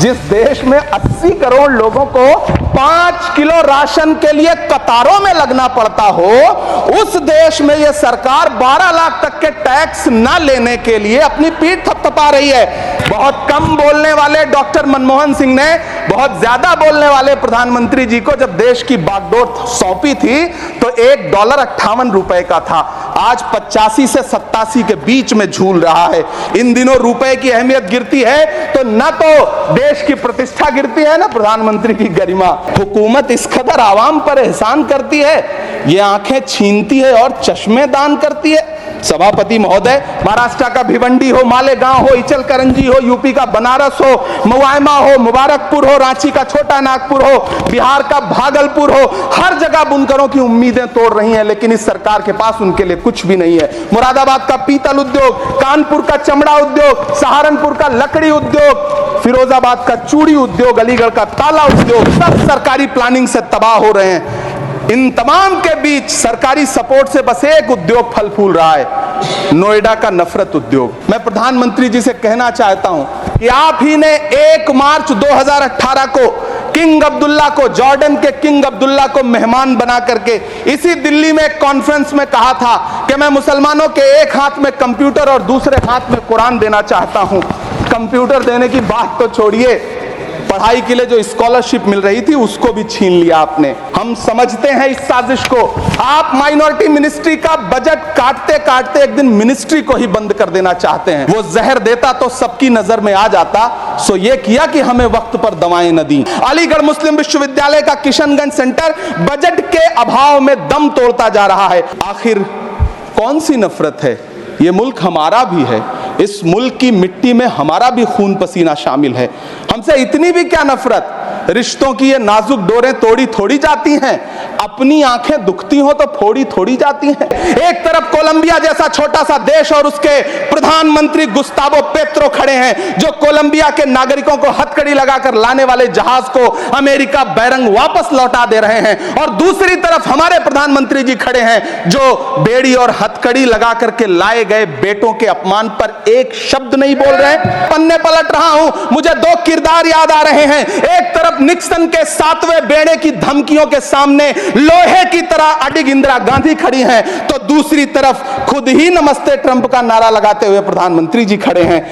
जिस देश में 80 करोड़ लोगों को 5 किलो राशन के लिए कतारों में लगना पड़ता हो, उस देश में यह सरकार 12 लाख तक के टैक्स न लेने के लिए अपनी पीठ थपथपा रही है। बहुत कम बोलने वाले डॉक्टर मनमोहन सिंह ने बहुत ज्यादा बोलने वाले प्रधानमंत्री जी को जब देश की बागडोर सौंपी थी तो $1.58 का था, आज 85 से 87 के बीच में झूल रहा है। इन दिनों रुपए की अहमियत गिरती है तो न तो देश की प्रतिष्ठा गिरती है, न प्रधानमंत्री की गरिमा। हुकूमत इस कदर आवाम पर एहसान करती है, ये आंखें छीनती है और चश्मे दान करती है। सभापति महोदय, महाराष्ट्र का भिवंडी हो, मालेगांव हो, इचलकरंजी हो, यूपी का बनारस हो, मुआयमा हो, मुबारकपुर हो, रांची का छोटा नागपुर हो, बिहार का भागलपुर हो, हर जगह बुनकरों की उम्मीदें तोड़ रही हैं, लेकिन इस सरकार के पास उनके लिए कुछ भी नहीं है। मुरादाबाद का पीतल उद्योग, कानपुर का चमड़ा उद्योग, सहारनपुर का लकड़ी उद्योग, फिरोजाबाद का चूड़ी उद्योग, अलीगढ़ का ताला उद्योग, सब सरकारी प्लानिंग से तबाह हो रहे हैं। इन तमाम के बीच सरकारी सपोर्ट से बस एक उद्योग फल फूल रहा है, नोएडा का नफरत उद्योग। मैं प्रधानमंत्री जी से कहना चाहता हूं कि आप ही ने 1 मार्च 2018 को किंग अब्दुल्ला को, जॉर्डन के किंग अब्दुल्ला को मेहमान बना करके इसी दिल्ली में एक कॉन्फ्रेंस में कहा था कि मैं मुसलमानों के एक हाथ में कंप्यूटर और दूसरे हाथ में कुरान देना चाहता हूं। कंप्यूटर देने की बात तो छोड़िए, पढ़ाई के लिए जो स्कॉलरशिप मिल रही थी उसको भी छीन लिया आपने। हम समझते हैं इस साजिश को। आप माइनॉरिटी मिनिस्ट्री का बजट काटते काटते एक दिन मिनिस्ट्री को ही बंद कर देना चाहते हैं। वो जहर देता तो सबकी नजर में आ जाता, सो ये किया कि हमें वक्त पर दवाएं न दी। अलीगढ़ मुस्लिम विश्वविद्यालय का किशनगंज सेंटर बजट के अभाव में दम तोड़ता जा रहा है। आखिर कौन सी नफरत है? ये मुल्क हमारा भी है, इस मुल्क की मिट्टी में हमारा भी खून पसीना शामिल है। हमसे इतनी भी क्या नफरत? रिश्तों की ये नाजुक डोरें तोड़ी थोड़ी जाती हैं, अपनी आंखें दुखती हो तो फोड़ी थोड़ी जाती हैं। एक तरफ कोलंबिया जैसा छोटा सा देश और उसके प्रधानमंत्री गुस्तावो पेत्रो खड़े हैं जो कोलंबिया के नागरिकों को हथकड़ी लगाकर लाने वाले जहाज को अमेरिका बैरंग वापस लौटा दे रहे हैं, और दूसरी तरफ हमारे प्रधानमंत्री जी खड़े हैं जो बेड़ी और हथकड़ी लगा करके लाए गए बेटों के अपमान पर एक शब्द नहीं बोल रहे। पन्ने पलट रहा हूं, मुझे 2 किरदार याद आ रहे हैं। एक तरफ निक्सन के 7वें बेड़े की धमकियों के सामने लोहे की तरह अडिग इंदिरा गांधी खड़ी हैं, तो दूसरी तरफ खुद ही नमस्ते ट्रंप का नारा लगाते हुए प्रधानमंत्री जी खड़े हैं।